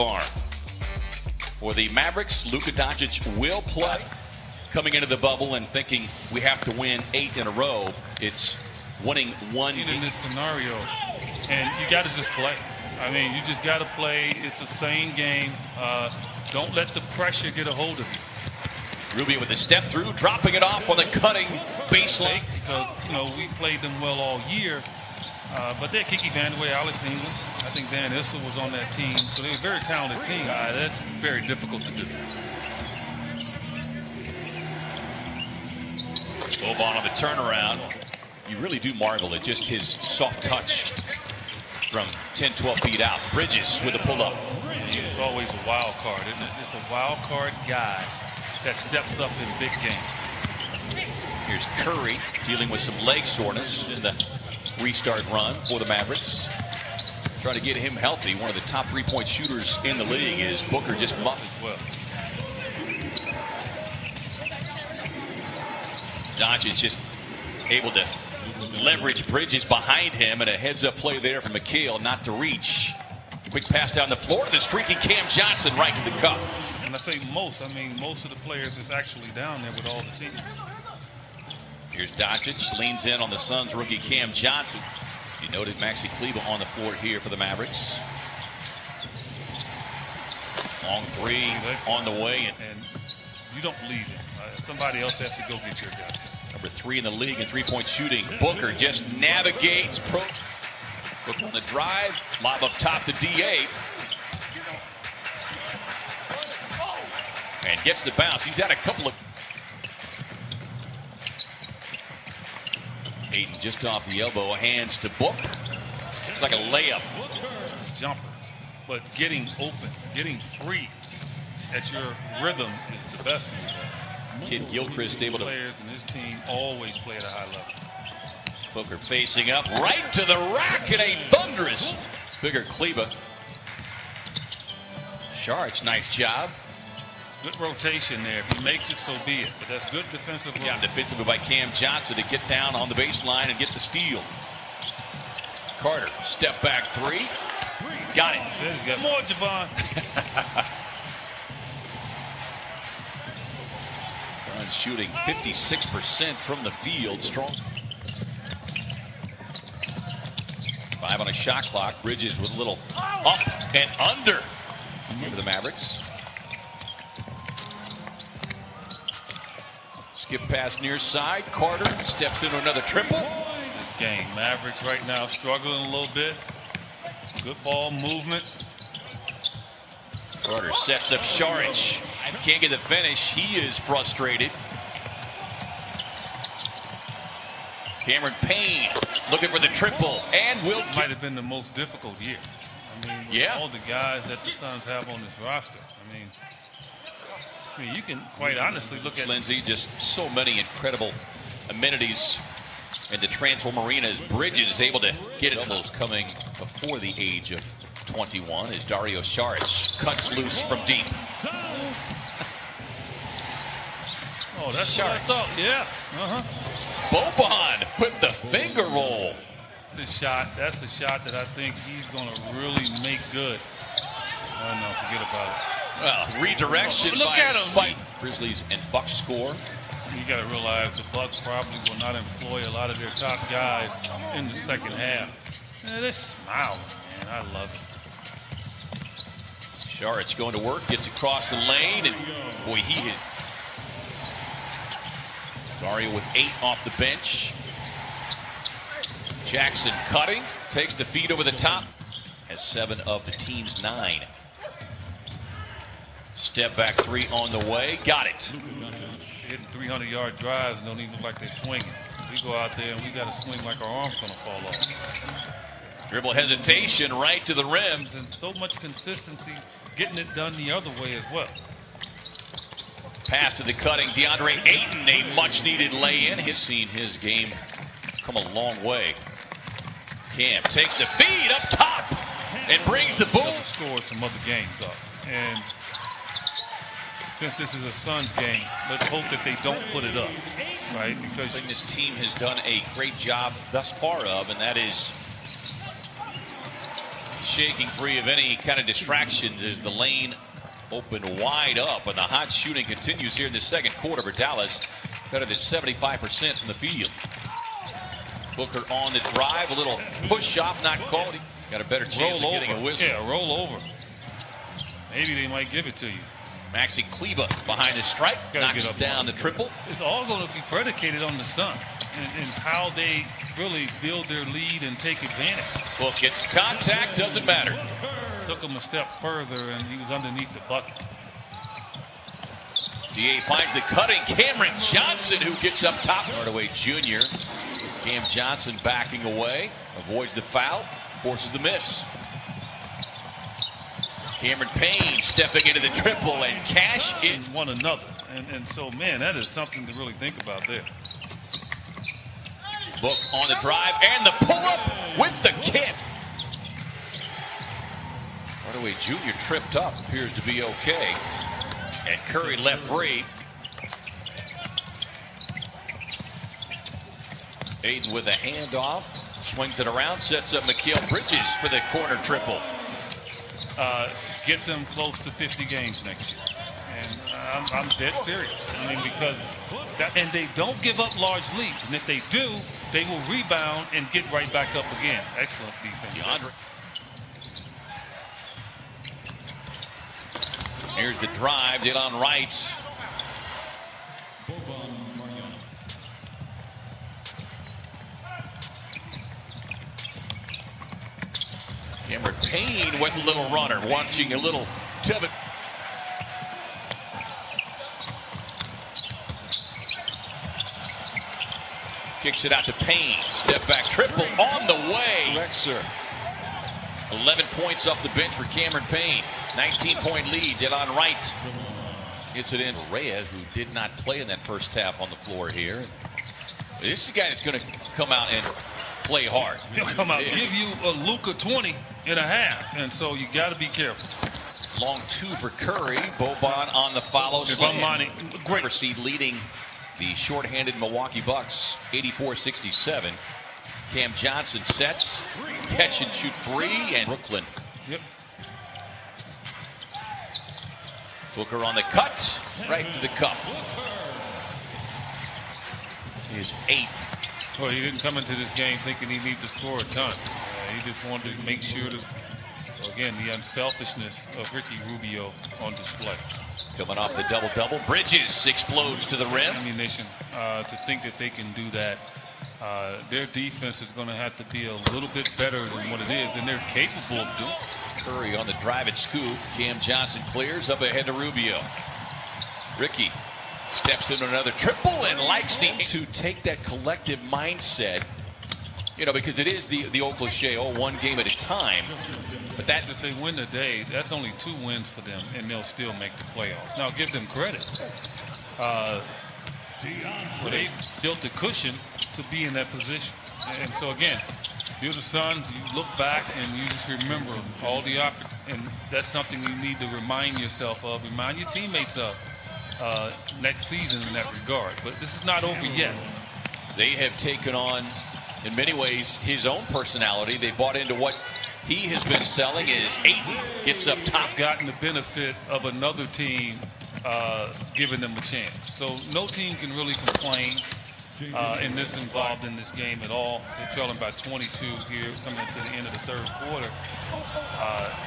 far. For the Mavericks, Luka Doncic will play. Coming into the bubble and thinking we have to win 8 in a row. It's winning one in this scenario, and you got to just play. I mean, you just got to play. It's the same game. Don't let the pressure get a hold of you. Rubio with the step through, dropping it off on the cutting baseline. Because, you know, we played them well all year, but they're Kiki Vandeweghe, Alex English. I think Dan Issel was on that team, so they're a very talented team. That's very difficult to do. Boban on the turnaround. You really do marvel at just his soft touch from 10, 12 feet out. Bridges with a pull-up. It's always a wild card, isn't it? It's a wild card guy that steps up in big games. Here's Curry dealing with some leg soreness in the restart run for the Mavericks. Trying to get him healthy. One of the top three-point shooters in the league is Booker just muffed as well. Doncic just able to leverage Bridges behind him, and a heads-up play there from McHale not to reach. Quick pass down the floor to the streaky Cam Johnson right to the cup. And I say most, I mean most of the players is actually down there with all the teams. Here's Doncic, leans in on the Suns rookie Cam Johnson. You noted Maxi Kleber on the floor here for the Mavericks. Long three on the way. And you don't leave him. Somebody else has to go get your guy. Number 3 in the league in three-point shooting. Booker just navigates. Booker on the drive. Lob up top to D8. And gets the bounce. He's had a couple of... Hayden just off the elbow. Hands to Book. It's like a layup. Jumper. But getting open, getting free at your rhythm is the best move. Kid Gilchrist able to... Players and his team always play at a high level. Booker facing up right to the rack and a thunderous bigger Kleber. Sharks, nice job. Good rotation there. If he makes it, so be it. But that's good defensive work. Yeah, defensively by Cam Johnson to get down on the baseline and get the steal. Carter, step back three. Got it. Got more, Javon. Suns shooting 56% from the field. Strong. 5 on a shot clock. Bridges with a little up and under. Here for the Mavericks. Skip pass near side. Carter steps into another triple. This game, Mavericks right now struggling a little bit. Good ball movement. Carter sets up Saric. Can't get the finish. He is frustrated. Cameron Payne looking for the triple and will. Might have been the most difficult year. I mean, with all the guys that the Suns have on this roster. I mean, you can quite honestly look at Lindsay. Just so many incredible amenities in the Transform Arena as Bridges is able to get it. Almost coming before the age of 21 as Dario Saric cuts loose from deep. Oh, that's what I thought. Yeah. Boban with the finger roll. That's the shot. That's the shot that I think he's going to really make good. Oh, no, forget about it. Well, redirection. Look at him. By Grizzlies and Bucks score. You got to realize the Bucks probably will not employ a lot of their top guys in the second half. Man, they smile, man. I love it. Saric going to work, gets across the lane, and boy, he hit. Dario with 8 off the bench. Jackson cutting, takes the feed over the top, has 7 of the team's 9. Step back 3 on the way, got it. Hitting 300-yard drives and don't even look like they're swinging. We go out there and we got to swing like our arm's going to fall off. Dribble hesitation right to the rim. And so much consistency getting it done the other way as well. Pass to the cutting DeAndre Ayton, a much-needed lay-in. He's seen his game come a long way. Cam takes the feed up top and brings the Bulls. Scored some other games up. And since this is a Suns game, let's hope that they don't put it up, right? Because I think this team has done a great job thus far of, and that is shaking free of any kind of distractions as the lane opened wide up, and the hot shooting continues here in the second quarter for Dallas. Better than 75% from the field. Booker on the drive, a little push off, not called. Got a better chance of getting a whistle. Yeah, roll over. Maybe they might give it to you. Maxi Kleber behind the stripe, knocks down the triple. It's all going to be predicated on the Sun and how they really build their lead and take advantage. Book gets contact, doesn't matter. Took him a step further, and he was underneath the bucket. DA finds the cutting Cameron Johnson, who gets up top. Hardaway Jr. Cam Johnson backing away, avoids the foul, forces the miss. Cameron Payne stepping into the triple and cash in one another. And so, man, that is something to really think about there. Book on the drive and the pull-up with the kick. Hardaway Jr. tripped up, appears to be okay. And Curry left free. Aiden with a handoff, swings it around, sets up Mikal Bridges for the corner triple. Get them close to 50 games next year. And I'm dead serious. I mean, because and they don't give up large leads. And if they do, they will rebound and get right back up again. Excellent defense. Here's the drive, Delon Wright. Cameron Payne with a little runner, watching a little Tevin. Kicks it out to Payne. Step back triple on the way. Rexer. 11 points off the bench for Cameron Payne. 19-point lead. Delon Wright gets it in. Reyes, who did not play in that first half on the floor here. This is a guy that's going to come out and play hard. He'll come out, give you a Luka 20 and a half, and so you got to be careful. Long two for Curry. Boban on the follow. Great proceed leading the shorthanded Milwaukee Bucks 84-67. Cam Johnson sets, catch and shoot free, and Brooklyn. Yep. Booker on the cut, right to the cup. His 8th. Well, he didn't come into this game thinking he needed to score a ton. He just wanted to make sure that, again, the unselfishness of Ricky Rubio on display. Coming off the double-double, Bridges explodes to the rim. Ammunition to think that they can do that. Their defense is going to have to be a little bit better than what it is, and they're capable of doing. Curry on the drive and scoop. Cam Johnson clears up ahead to Rubio. Ricky steps into another triple and likes to take that collective mindset, you know, because it is the old cliche, one game at a time. But that's if they win today, that's only 2 wins for them, and they'll still make the playoffs. Now, give them credit. They built a cushion to be in that position. And so, again, you're the Suns, you look back and you just remember all the opportunities. And that's something you need to remind yourself of, remind your teammates of next season in that regard. But this is not over yet. They have taken on, in many ways, his own personality. They bought into what he has been selling as Ayton gets up top. Gotten the benefit of another team giving them a chance. So no team can really complain involved in this game at all. They're trailing by 22 here coming into the end of the third quarter.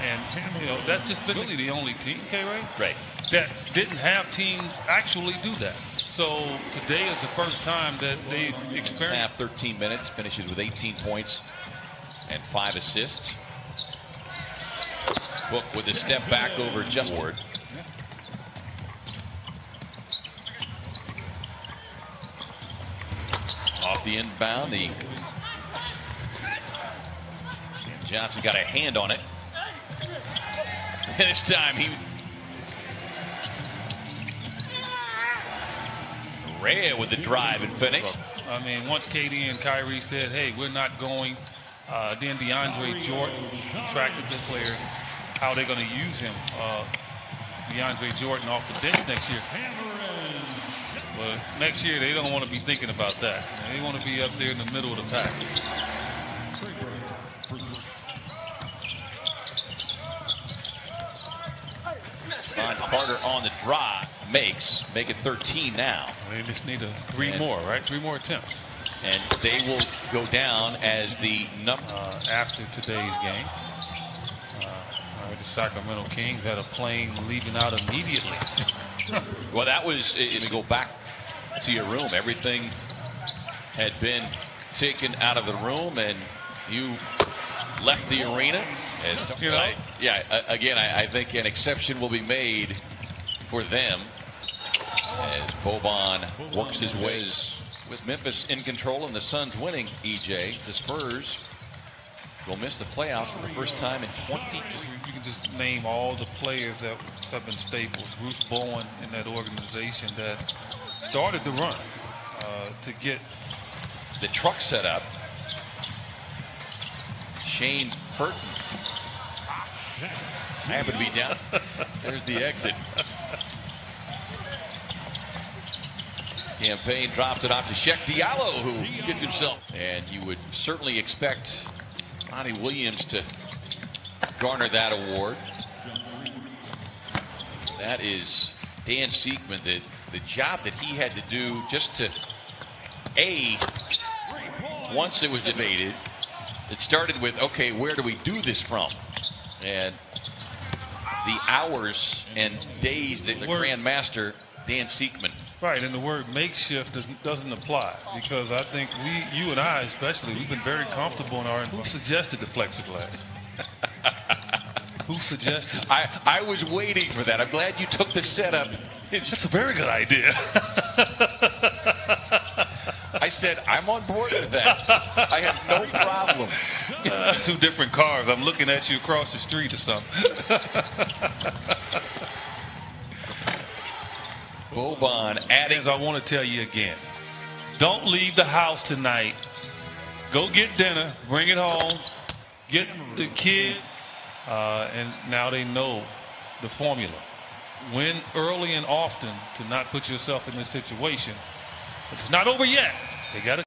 And, you know, that's just really the only team, K-Ray, right, that didn't have teams actually do that. So today is the first time that they experienced. Half 13 minutes, finishes with 18 points and 5 assists. Book with a step back over Justin Ward. Off the inbound, Johnson got a hand on it. And this time Rhea with the drive and finish. I mean, once KD and Kyrie said, hey, we're not going, then DeAndre Jordan attracted the player. How are they going to use him? DeAndre Jordan off the bench next year. But next year, they don't want to be thinking about that. They want to be up there in the middle of the pack. On Carter on the draw. Make it 13 now. They just need three more, right? 3 more attempts. And they will go down as the number. After today's game. The Sacramento Kings had a plane leaving out immediately. Well, that was, if you go back to your room, everything had been taken out of the room and you left the arena. And, you know? Again, I think an exception will be made for them as Boban works his ways with Memphis in control and the Suns winning. EJ, the Spurs will miss the playoffs for the first time in 20. You can just name all the players that have been staples. Bruce Bowen in that organization that started the run to get the truck set up. Shane Burton. I happen to be down. There's the exit. Campaign dropped it off to Sheck Diallo, who gets himself. And you would certainly expect Monty Williams to garner that award. That is Dan Siegman, the job that he had to do just to, once it was debated, it started with, okay, where do we do this from? And the hours and days that the Grand Master, Dan Siegman. Right, and the word makeshift doesn't apply because I think you and I especially, we've been very comfortable in our. Who suggested the plexiglass? Who suggested? I was waiting for that. I'm glad you took the setup. That's a very good idea. I said I'm on board with that. I have no problem. 2 different cars. I'm looking at you across the street or something. Boban adding. As I want to tell you again, don't leave the house tonight. Go get dinner, bring it home, get the kid, and now they know the formula. Win early and often to not put yourself in this situation. But it's not over yet. They got to